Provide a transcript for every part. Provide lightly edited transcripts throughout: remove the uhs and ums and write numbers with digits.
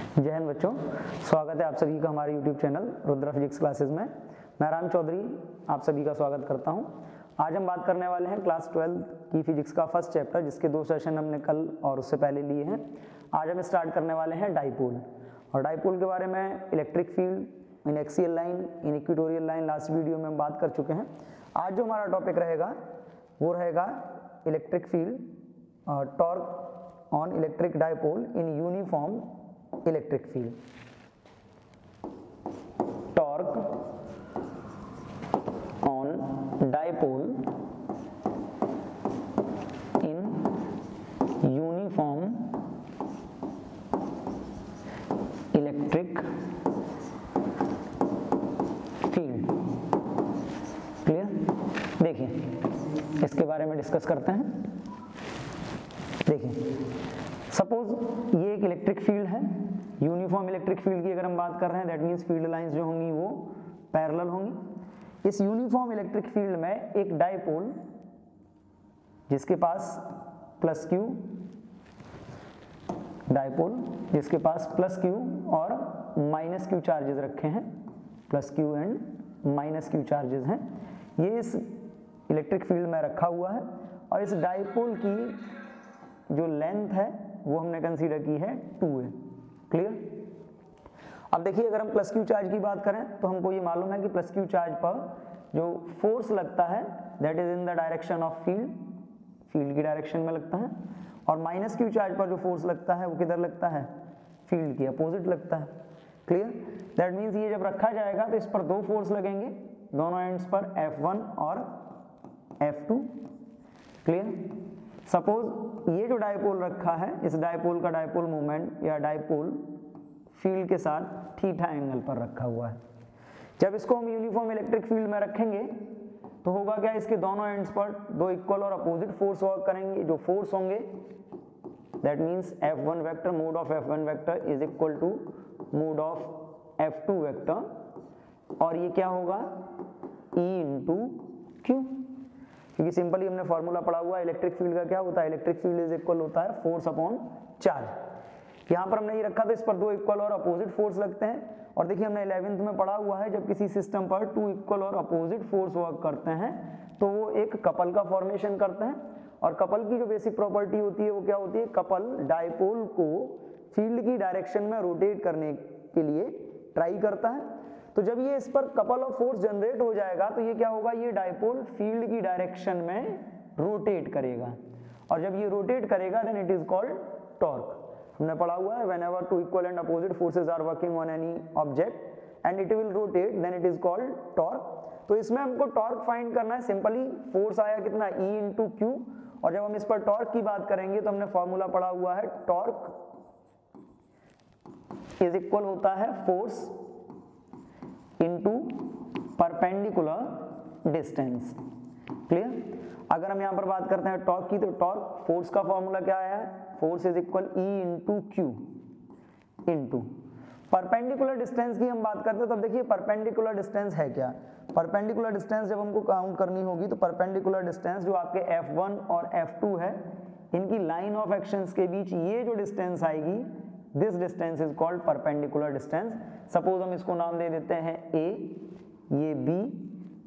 जय हिंद बच्चों, स्वागत है आप सभी का हमारे YouTube channel Rudra physics classes में। मैं राम चौधरी आप सभी का स्वागत करता हूं। आज हम बात करने वाले हैं क्लास 12 की फिजिक्स का फर्स्ट चैप्टर, जिसके 2 सेशन हमने कल और उससे पहले लिए हैं। आज हम स्टार्ट करने वाले हैं डाइपोल, और डाइपोल के बारे में इलेक्ट्रिक फील्ड इन एक्सियल लाइन, इन इक्वेटोरियल लाइन लास्ट वीडियो में हम बात कर चुके हैं। आज जो हमारा टॉपिक रहेगा वो रहेगा electric field, torque on electric dipole in uniform electric field. Torque on dipole in uniform electric field. Clear? देखिए, इसके बारे में डिस्कस करते हैं। देखिए, सपोज ये एक इलेक्ट्रिक फील्ड है, यूनिफॉर्म इलेक्ट्रिक फील्ड की अगर हम बात कर रहे हैं, दैट मीन्स फील्ड लाइंस जो होंगी वो पैरेलल होंगी। इस यूनिफॉर्म इलेक्ट्रिक फील्ड में एक डाइपोल जिसके पास प्लस क्यू, डाइपोल जिसके पास प्लस क्यू और माइनस क्यू चार्जेस रखे हैं, plus q and minus q charges हैं, ये इस इलेक्ट्रिक फील्ड में रखा हुआ है। और इस डाइपोल की जो लेंथ है वो हमने कंसीडर की है 2a। क्लियर? अब देखिए, अगर हम प्लस क्यू चार्ज की बात करें तो हमको ये मालूम है कि प्लस क्यू चार्ज पर जो फोर्स लगता है that is in the direction of field, field की डायरेक्शन में लगता है। और माइनस क्यू चार्ज पर जो फोर्स लगता है वो किधर लगता है? फील्ड की अपोजिट लगता है। क्लियर? दैट मीन्स ये जब रखा जाएगा तो इस पर 2 फोर्स लगेंगे, दोनों एंड्स पर F1 और F2। क्लियर? सपोज ये जो डाइपोल रखा है, इस डाइपोल का डाइपोल मोमेंट या डाइपोल फील्ड के साथ थीटा एंगल पर रखा हुआ है। जब इसको हम यूनिफॉर्म इलेक्ट्रिक फील्ड में रखेंगे तो होगा क्या, इसके दोनों एंड्स पर 2 इक्वल और अपोजिट फोर्स वर्क करेंगे। जो फोर्स होंगे that means F1 vector, mode of F1 vector is equal to mode of F2 vector, और ये क्या होगा? E into q. क्योंकि सिंपली हमने फॉर्मूला पढ़ा हुआ है इलेक्ट्रिक फील्ड का, क्या होता है? इलेक्ट्रिक फील्ड इज इक्वल होता है फोर्स अपॉन चार्ज। यहाँ पर हमने ये रखा तो इस पर 2 इक्वल और अपोजिट फोर्स लगते हैं। और देखिए, हमने 11th में पढ़ा हुआ है, जब किसी सिस्टम पर 2 इक्वल और अपोजिट फोर्स वर्क करते हैं तो वो एक कपल का फॉर्मेशन करते हैं। और कपल की जो बेसिक प्रॉपर्टी होती है वो क्या होती है? कपल डाइपोल को फील्ड की डायरेक्शन में रोटेट करने के लिए ट्राई करता है। तो जब ये इस पर कपल ऑफ फोर्स जनरेट हो जाएगा तो ये क्या होगा? ये डाइपोल फील्ड की डायरेक्शन में रोटेट करेगा, और जब ये रोटेट करेगा then it is called torque. हमने पढ़ा हुआ है whenever 2 equal and opposite forces are working on any object and it will rotate then it is called torque। तो इसमें हमको टॉर्क फाइंड करना है। सिंपली फोर्स आया कितना? E into Q. और जब हम इस पर टॉर्क की बात करेंगे तो हमने फॉर्मूला पढ़ा हुआ है, टॉर्क इज इक्वल होता है force into perpendicular distance. Clear? अगर हम यहां पर बात करते हैं टॉर्क की, तो टॉर्क फोर्स का फॉर्मूला क्या आया है? Force is equal E into Q into perpendicular distance की हम बात करते हैं। तो देखिए, परपेंडिकुलर डिस्टेंस है क्या? परपेंडिकुलर डिस्टेंस जब हमको काउंट करनी होगी तो परपेंडिकुलर डिस्टेंस जो आपके F1 और F2 है, इनकी लाइन ऑफ एक्शंस के बीच ये जो डिस्टेंस आएगी, this distance is called perpendicular distance. Suppose हम इसको नाम दे देते हैं A, ये B,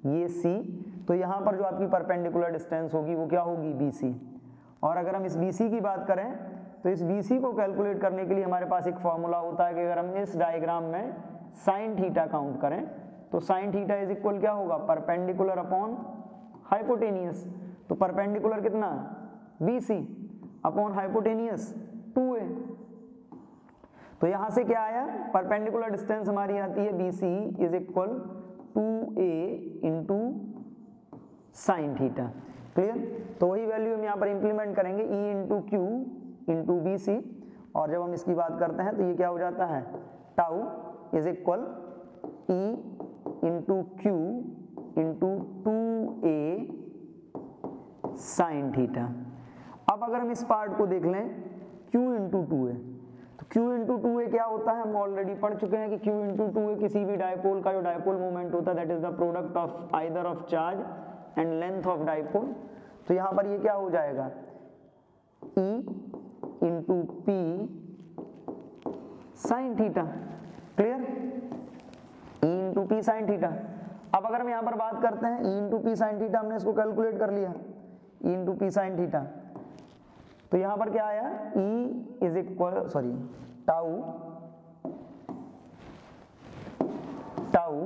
ये C। तो यहाँ पर जो आपकी परपेंडिकुलर डिस्टेंस होगी वो क्या होगी? BC। और अगर हम इस BC की बात करें तो इस BC को कैलकुलेट करने के लिए हमारे पास एक फॉर्मूला होता है कि अगर हम इस डायग्राम में साइन थीटा काउंट करें तो साइन थीटा इज इक्वल क्या होगा? Perpendicular upon hypotenuse. तो परपेंडिकुलर कितना? BC upon hypotenuse 2a। तो यहां से क्या आया? परपेंडिकुलर डिस्टेंस हमारी आती है BC is equal 2a into sine theta. Clear? तो वही वैल्यू हम यहाँ पर इंप्लीमेंट करेंगे, E into Q into BC। और जब हम इसकी बात करते हैं तो ये क्या हो जाता है? Tau is equal E into Q into 2a sine theta. अब अगर हम इस पार्ट को देख लें, Q इंटू 2a, तो Q इंटू 2a क्या होता है? हम ऑलरेडी पढ़ चुके हैं कि Q इंटू 2a किसी भी डाइपोल का जो डाइपोल मोमेंट होता है that is the product of either of charge and length of dipole. तो यहां पर ये क्या हो जाएगा, E into P sine theta. Clear, E into P sine theta. अब अगर हम यहाँ पर बात करते हैं E into P sine theta, हमने इसको कैलकुलेट कर लिया, E into P sine theta, तो यहाँ पर क्या आया, E is equal tau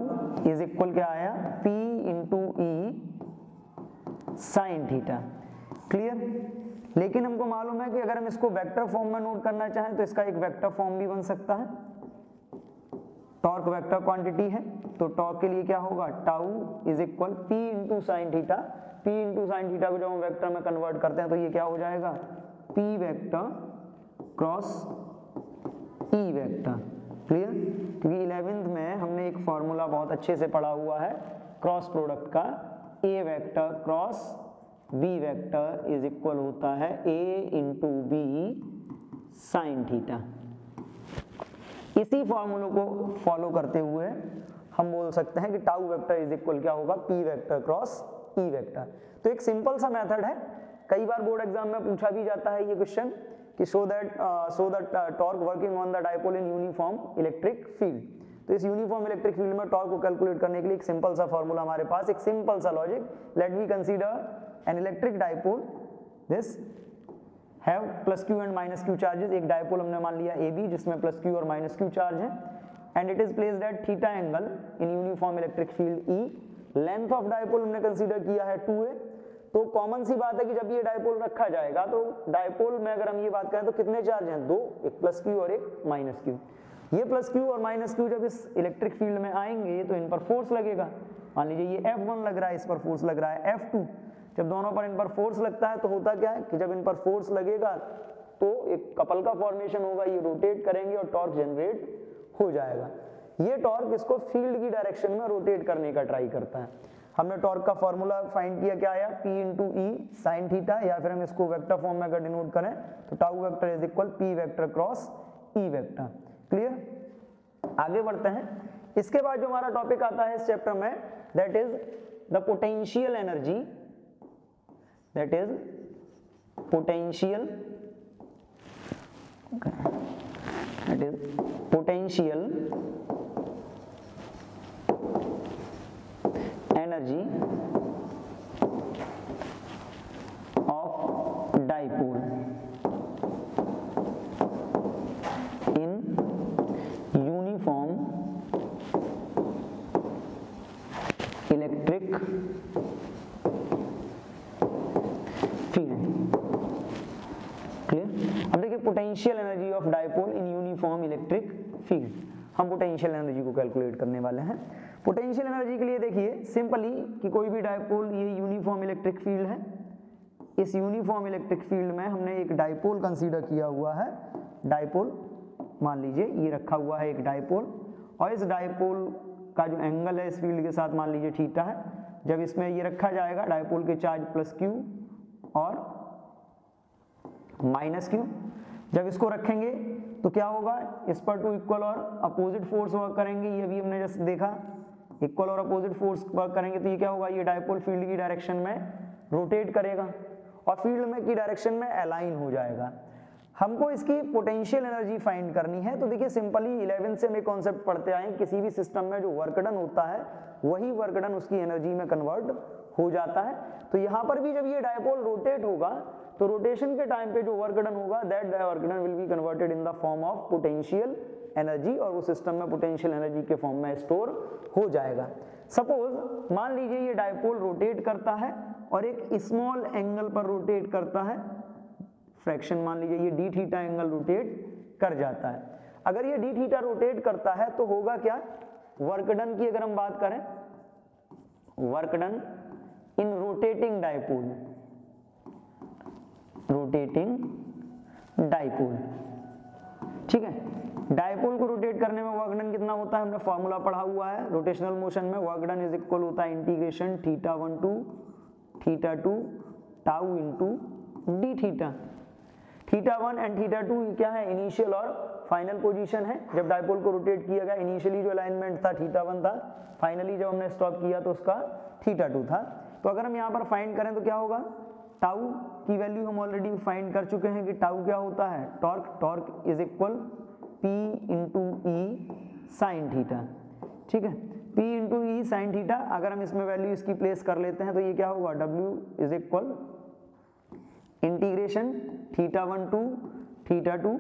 is equal क्या आया, P into E sine theta. Clear, लेकिन हमको मालूम है कि अगर हम इसको वेक्टर फॉर्म में नोट करना चाहें तो इसका एक वेक्टर फॉर्म भी बन सकता है। टॉर्क वेक्टर क्वांटिटी है, तो टॉर्क के लिए क्या होगा, tau is equal P into sine theta. P into sine theta को जब हम वेक्टर में कन्वर्ट करते हैं तो ये क्या हो जाएगा, P vector cross E vector. Clear, क्योंकि 11th में हमने एक फॉर्मूला बहुत अच्छे से पढ़ा हुआ है क्रॉस प्रोडक्ट का, A vector cross B vector is equal होता है A into B sine theta. इसी फॉर्मूले को फॉलो करते हुए हम बोल सकते हैं कि टाउ वेक्टर इज इक्वल क्या होगा, P vector cross E vector. तो एक सिंपल सा मेथड है, कई बार बोर्ड एग्जाम में पूछा भी जाता है ये क्वेश्चन कि show that torque working on the dipole in uniform electric field. तो इस यूनिफॉर्म इलेक्ट्रिक फील्ड में टॉर्क को कैलकुलेट करने के लिए एक सिंपल सा फॉर्मूला हमारे पास, एक सिंपल सा logic. Let we consider an electric dipole, this have plus q and minus q charges. एक डाइपोल हमने मान लिया AB जिसमें प्लस क्यू और माइनस क्यू चार्ज है, and it is placed at theta angle in uniform electric field E। Length of dipole हमने consider किया है 2a। तो कॉमन सी बात है कि जब ये डाइपोल रखा जाएगा तो डाइपोल में अगर हम ये बात करें तो कितने चार्ज हैं, दो, एक प्लस क्यू और एक माइनस क्यू। ये प्लस क्यू और माइनस क्यू जब इस इलेक्ट्रिक फील्ड में आएंगे तो इन पर फोर्स लगेगा। मान लीजिए ये F1 लग रहा है, इस पर फोर्स लग रहा है F2। जब दोनों पर इन पर फोर्स लगता है तो होता क्या है कि जब इन पर फोर्स लगेगा तो एक कपल का फॉर्मेशन होगा, ये रोटेट करेंगे और टॉर्क जनरेट हो जाएगा। ये टॉर्क इसको फील्ड की डायरेक्शन में रोटेट करने का ट्राई करता है। हमने टॉर्क का फॉर्मूला फाइंड किया, क्या आया, P into E sine theta, या फिर हम इसको वेक्टर फॉर्म में अगर डिनोट करें तो tau vector is equal P vector cross E vector. Clear, आगे बढ़ते हैं। इसके बाद जो हमारा टॉपिक आता है इस चैप्टर में, that is the potential energy, that is potential, that is potential energy of dipole in uniform electric field. Clear, अब देखिए potential energy of dipole in uniform electric field, हम पोटेंशियल एनर्जी को calculate करने वाले हैं। Potential energy के लिए देखिए सिंपली कि कोई भी डाइपोल, ये यूनिफॉर्म इलेक्ट्रिक फील्ड है, इस यूनिफॉर्म इलेक्ट्रिक फील्ड में हमने एक डाइपोल कंसीडर किया हुआ है। डाइपोल मान लीजिए ये रखा हुआ है एक डाइपोल, और इस डाइपोल का जो एंगल है इस फील्ड के साथ मान लीजिए थीटा है। जब इसमें ये रखा जाएगा डाइपोल के चार्ज प्लस क्यू और माइनस क्यू, जब इसको रखेंगे तो क्या होगा, इस पर टू इक्वल और अपोजिट फोर्स वर्क करेंगे। ये भी हमने जैसे देखा, इक्वल और अपोजिट फोर्स वर्क करेंगे तो ये क्या होगा, ये डाइपोल फील्ड की डायरेक्शन में रोटेट करेगा और फील्ड में की डायरेक्शन में अलाइन हो जाएगा। हमको इसकी पोटेंशियल एनर्जी फाइंड करनी है। तो देखिए सिंपली 11 से हम एक कॉन्सेप्ट पढ़ते आए, किसी भी सिस्टम में जो वर्क डन होता है वही वर्क डन उसकी एनर्जी में कन्वर्ट हो जाता है। तो यहाँ पर भी जब ये डाइपोल रोटेट होगा तो रोटेशन के टाइम पे जो वर्क डन होगा that work done will be converted in the form of potential energy, और वो सिस्टम में पोटेंशियल एनर्जी के फॉर्म में स्टोर हो जाएगा। सपोज मान लीजिए ये डाइपोल रोटेट करता है और एक स्मॉल एंगल पर रोटेट करता है, फ्रैक्शन मान लीजिए ये डी थीटा एंगल रोटेट कर जाता है। अगर ये डी थीटा रोटेट करता है तो होगा क्या, वर्क डन की अगर हम बात करें, work done in rotating dipole, rotating dipole, ठीक है। डाइपोल को रोटेट करने में वर्क डन कितना होता है, हमने फॉर्मूला पढ़ा हुआ है। रोटेशनल मोशन में वर्क डन इज इक्वल होता है integration θ1 to θ2 tau into D theta. θ1 and θ2 क्या है, इनिशियल और फाइनल पोजीशन है। जब डाइपोल को रोटेट किया गया इनिशियली जो अलाइनमेंट था θ1 था, फाइनली जब हमने स्टॉप किया तो उसका θ2 था। तो अगर हम यहाँ पर फाइंड करें तो क्या होगा, टाउ की वैल्यू हम ऑलरेडी फाइंड कर चुके हैं कि टाउ क्या होता है, torque, torque is equal P into E sine theta, ठीक है, P into E sine theta. अगर हम इसमें वैल्यू इसकी प्लेस कर लेते हैं तो ये क्या होगा, W is equal integration θ1 to θ2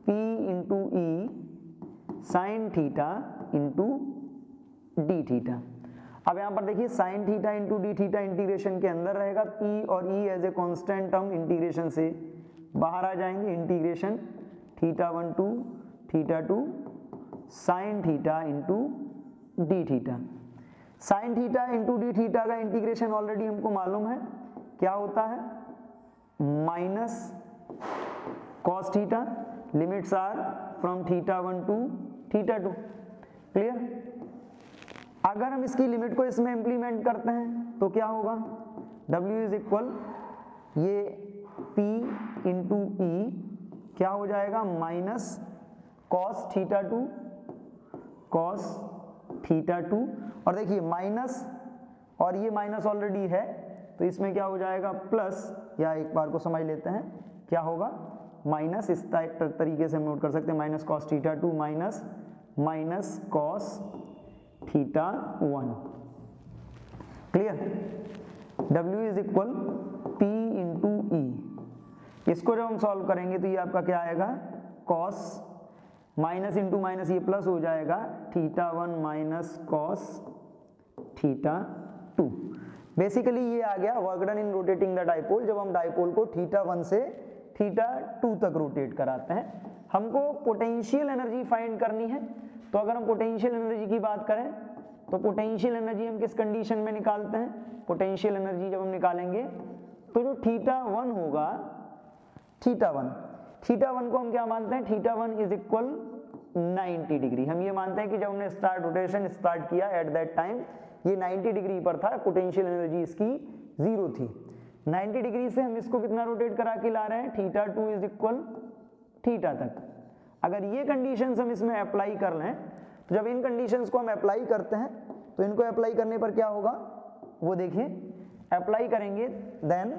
P into E sine theta into D theta. अब यहाँ पर देखिए sine theta into D theta integration के अंदर रहेगा, P और E as a constant term integration से बाहर आ जाएंगे। Integration θ1 to θ2 sine theta into D theta. Sine theta into D theta का इंटीग्रेशन ऑलरेडी हमको मालूम है क्या होता है, minus cos theta, limits are from θ1 to θ2, clear. अगर हम इसकी लिमिट को इसमें इंप्लीमेंट करते हैं तो क्या होगा, W इज इक्वल ये P इंटू ई क्या हो जाएगा, माइनस कॉस θ2 कॉस θ2, और देखिए माइनस और ये माइनस ऑलरेडी है तो इसमें क्या हो जाएगा प्लस, या एक बार को समझ लेते हैं क्या होगा, माइनस इस तरीके से हम नोट कर सकते हैं, minus cos θ2 minus minus cos θ1, clear. W is equal P into E, इसको जब हम सॉल्व करेंगे तो ये आपका क्या आएगा, कॉस माइनस इंटू माइनस ये प्लस हो जाएगा θ1 माइनस कॉस θ2। बेसिकली ये आ गया work done in rotating the dipole, जब हम डाइपोल को θ1 से θ2 तक रोटेट कराते हैं। हमको पोटेंशियल एनर्जी फाइंड करनी है, तो अगर हम पोटेंशियल एनर्जी की बात करें तो पोटेंशियल एनर्जी हम किस कंडीशन में निकालते हैं, पोटेंशियल एनर्जी जब हम निकालेंगे तो जो θ1 होगा, θ1 को हम क्या मानते हैं, θ1 इज इक्वल 90 डिग्री। हम ये मानते हैं कि जब हमने रोटेशन स्टार्ट किया एट दैट टाइम ये 90 डिग्री पर था, पोटेंशियल एनर्जी इसकी 0 थी। 90 डिग्री से हम इसको कितना रोटेट करा के ला रहे हैं, θ2 इज इक्वल थीटा तक। अगर ये कंडीशंस हम इसमें अप्लाई कर लें तो जब इन कंडीशंस को हम अप्लाई करते हैं तो इनको अप्लाई करने पर क्या होगा वो देखिए, अप्लाई करेंगे then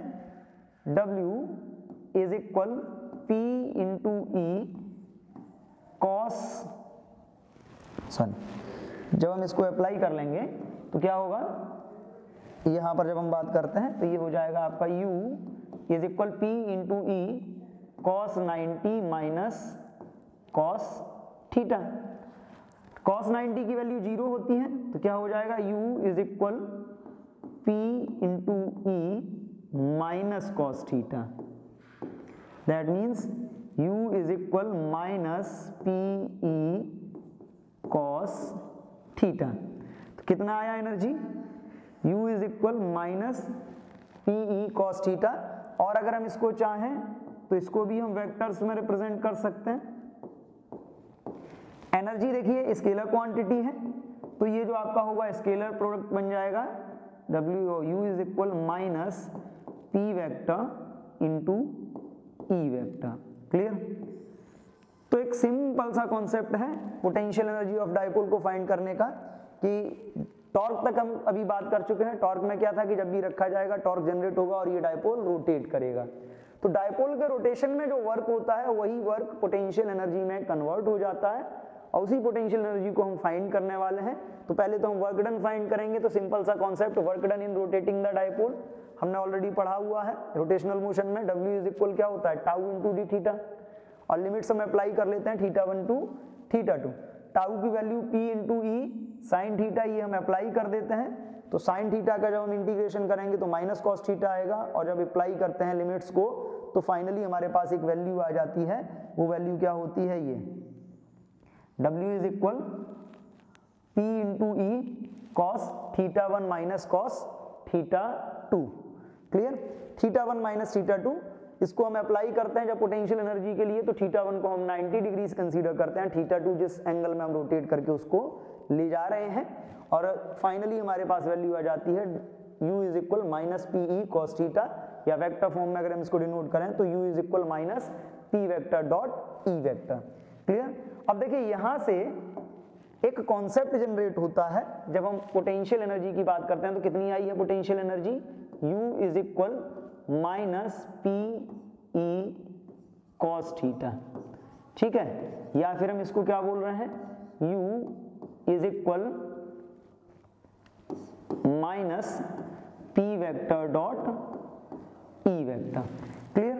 W is equal P into E cos, sorry जब हम इसको अप्लाई कर लेंगे तो क्या होगा, यहाँ पर जब हम बात करते हैं तो ये हो जाएगा आपका U is equal P into E cos 90 minus cos theta. Cos 90 की वैल्यू 0 होती है तो क्या हो जाएगा, U is equal P into E minus cos theta, that means U is equal minus P E cos theta. तो कितना आया energy, U is equal minus P E cos theta. और अगर हम इसको चाहें तो इसको भी हम वेक्टर्स में रिप्रेजेंट कर सकते हैं। एनर्जी देखिए स्केलर क्वांटिटी है तो ये जो आपका होगा स्केलर प्रोडक्ट बन जाएगा U is equal minus P vector into E vector, clear. तो एक सिंपल सा कॉन्सेप्ट है पोटेंशियल एनर्जी ऑफ डाइपोल को फाइंड करने का, कि टॉर्क तक हम अभी बात कर चुके हैं। टॉर्क में क्या था कि जब भी रखा जाएगा टॉर्क जनरेट होगा और ये डाइपोल रोटेट करेगा। तो डाइपोल के रोटेशन में जो वर्क होता है वही वर्क पोटेंशियल एनर्जी में कन्वर्ट हो जाता है और उसी पोटेंशियल एनर्जी को हम फाइंड करने वाले हैं। तो पहले तो हम वर्क डन फाइंड करेंगे। तो सिंपल सा concept, work done in rotating the dipole हमने ऑलरेडी पढ़ा हुआ है। रोटेशनल मोशन में W इज इक्वल क्या होता है, टाउ इंटू डी थीटा, और लिमिट्स हम अप्लाई कर लेते हैं θ1 टू θ2। टाउ की value P into E sine theta, ये हम अप्लाई कर देते हैं। तो साइन थीटा का जब हम इंटीग्रेशन करेंगे तो माइनस कॉस थीटा आएगा, और जब अप्लाई करते हैं लिमिट्स को तो फाइनली हमारे पास एक वैल्यू आ जाती है। वो वैल्यू क्या होती है, ये W is equal P into E cos θ1 minus cos θ2, clear. θ1 minus θ2 इसको हम अप्लाई करते हैं जब पोटेंशियल एनर्जी के लिए, तो θ1 को हम 90 डिग्री कंसीडर करते हैं, θ2 जिस एंगल में हम रोटेट करके उसको ले जा रहे हैं, और फाइनली हमारे पास वैल्यू आ जाती है U is equal minus P E cos theta, या वेक्टर फॉर्म में अगर हम इसको डिनोट करें तो U is equal minus P vector dot E vector, clear. अब देखिए यहाँ से एक कॉन्सेप्ट जनरेट होता है जब हम पोटेंशियल एनर्जी की बात करते हैं। तो कितनी आई है potential energy, U is equal minus P E cos theta, ठीक है, या फिर हम इसको क्या बोल रहे हैं, u is equal minus P vector dot E vector. Clear,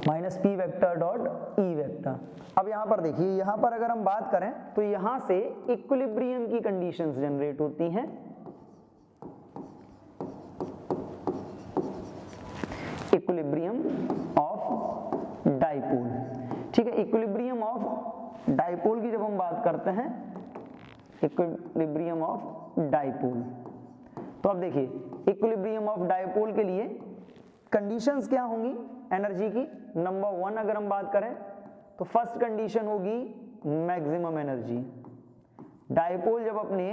minus P vector dot E vector. अब यहां पर देखिए, यहां पर अगर हम बात करें तो यहां से इक्विलिब्रियम की कंडीशंस जनरेट होती हैं। इक्विलिब्रियम ऑफ डाइपोल, ठीक है, इक्विलिब्रियम ऑफ डाइपोल की जब हम बात करते हैं, इक्विलिब्रियम ऑफ डाइपोल, तो अब देखिए इक्विलिब्रियम ऑफ डाइपोल के लिए कंडीशंस क्या होंगी एनर्जी की। नंबर 1 अगर हम बात करें तो फर्स्ट कंडीशन होगी मैक्सिमम एनर्जी। डाइपोल जब अपने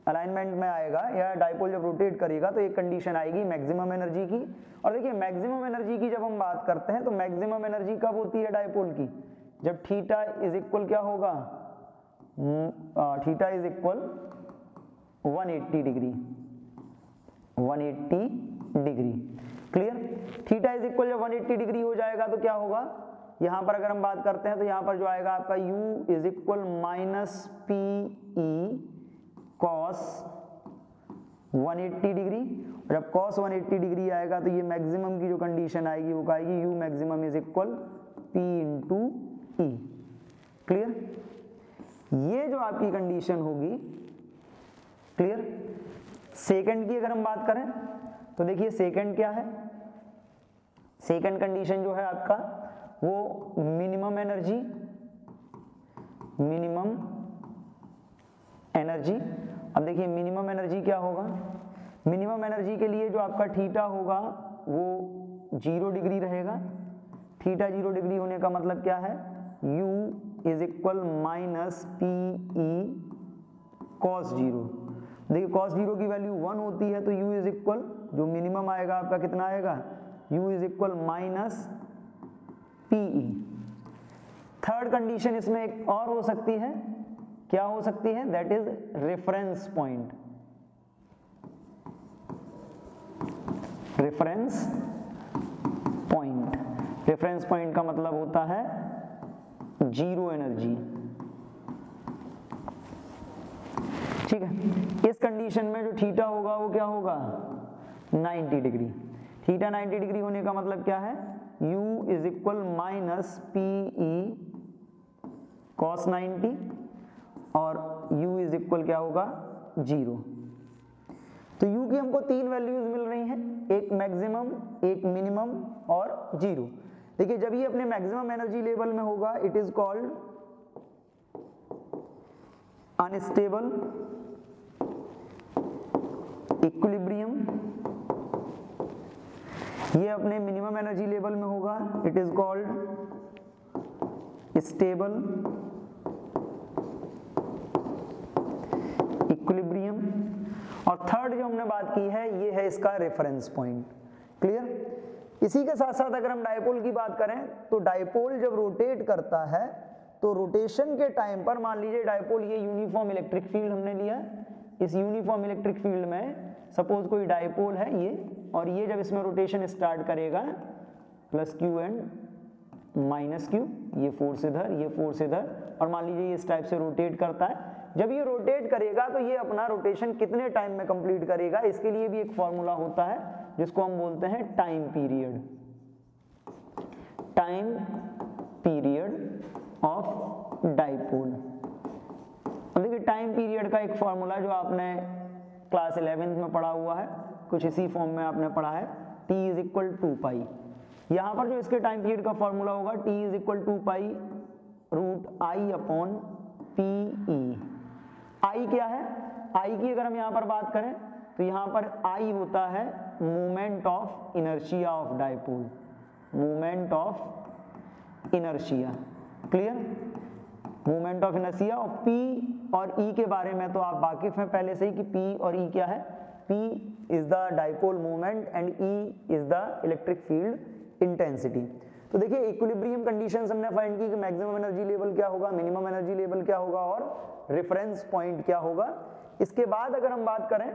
अलाइनमेंट में आएगा या डाइपोल जब रोटेट करेगा तो एक कंडीशन आएगी मैक्सिमम एनर्जी की। और देखिए मैक्सिमम एनर्जी की जब हम बात करते हैं तो मैक्सिमम एनर्जी कब होती है डाइपोल की, जब थीटा इज इक्वल क्या होगा, theta is equal 180 degree, 180 degree. Clear, theta is equal जब 180 डिग्री हो जाएगा तो क्या होगा, यहां पर अगर हम बात करते हैं तो यहां पर जो आएगा आपका u is equal minus P E cos 180 degree. जब कॉस 180 डिग्री आएगा तो ये मैक्सिमम की जो कंडीशन आएगी वो आएगी u maximum is equal p into E. Clear, ये जो आपकी कंडीशन होगी। क्लियर, सेकंड की अगर हम बात करें तो देखिए सेकंड क्या है, सेकंड कंडीशन जो है आपका वो मिनिमम एनर्जी, मिनिमम एनर्जी। अब देखिए मिनिमम एनर्जी क्या होगा, मिनिमम एनर्जी के लिए जो आपका थीटा होगा वो 0 डिग्री रहेगा। थीटा 0 डिग्री होने का मतलब क्या है, u is equal minus P E cos 0। देखिए कॉस 0 की वैल्यू 1 होती है तो u इज इक्वल जो मिनिमम आएगा आपका कितना आएगा, u is equal minus P E. Third condition इसमें एक और हो सकती है, क्या हो सकती है, that is reference point. Reference point, reference point का मतलब होता है जीरो एनर्जी। ठीक है, इस कंडीशन में जो थीटा होगा वो क्या होगा 90 डिग्री। थीटा 90 डिग्री होने का मतलब क्या है, u is equal minus P E cos 90 और u इज इक्वल क्या होगा 0। तो u की हमको 3 वैल्यूज मिल रही हैं, एक मैक्सिमम, एक मिनिमम और 0। देखिए जब ये अपने मैक्सिमम एनर्जी लेवल में होगा it is called unstable equilibrium. ये अपने मिनिमम एनर्जी लेवल में होगा it is called stable equilibrium. और थर्ड जो हमने बात की है ये है इसका रेफरेंस पॉइंट। क्लियर, इसी के साथ साथ अगर हम डाइपोल की बात करें तो डाइपोल जब रोटेट करता है तो रोटेशन के टाइम पर मान लीजिए डाइपोल ये यूनिफॉर्म इलेक्ट्रिक फील्ड हमने लिया, इस यूनिफॉर्म इलेक्ट्रिक फील्ड में सपोज कोई डाइपोल है ये, और ये जब इसमें रोटेशन स्टार्ट करेगा plus q and minus Q, ये फोर्स इधर, ये फोर्स इधर, और मान लीजिए ये इस टाइप से रोटेट करता है। जब ये रोटेट करेगा तो ये अपना रोटेशन कितने टाइम में कंप्लीट करेगा, इसके लिए भी एक फॉर्मूला होता है जिसको हम बोलते हैं time period. Time period of dipole. देखिए टाइम पीरियड का एक फॉर्मूला जो आपने क्लास 11th में पढ़ा हुआ है, कुछ इसी फॉर्म में आपने पढ़ा है, t इज इक्वल 2 पाई। यहाँ पर जो इसके टाइम पीरियड का फॉर्मूला होगा t is equal 2 pi root I upon P E. I क्या है, आई की अगर हम यहाँ पर बात करें तो यहाँ पर आई होता है moment of inertia of dipole, moment of inertia. Clear, moment of inertia. और P और E के बारे में तो आप वाकिफ हैं पहले से ही कि P और E क्या है, P is the dipole moment and E is the electric field intensity. तो देखिए इक्विलिब्रियम कंडीशंस हमने फाइंड की कि मैक्सिमम एनर्जी लेवल क्या होगा, मिनिमम एनर्जी लेवल क्या होगा और रेफरेंस पॉइंट क्या होगा। इसके बाद अगर हम बात करें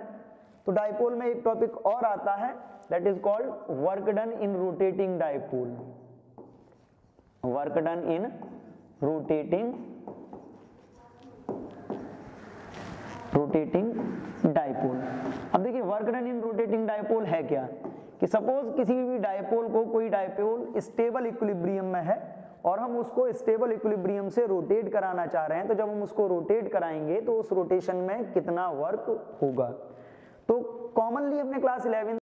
तो डाइपोल में एक टॉपिक और आता है that is called work done in rotating dipole. Work done in rotating dipole. अब देखिए work done in rotating dipole है क्या, कि सपोज किसी भी डाइपोल को, कोई डाइपोल स्टेबल इक्विलिब्रियम में है और हम उसको स्टेबल इक्विलिब्रियम से रोटेट कराना चाह रहे हैं, तो जब हम उसको रोटेट कराएंगे तो उस रोटेशन में कितना वर्क होगा। तो कॉमनली हमने क्लास 11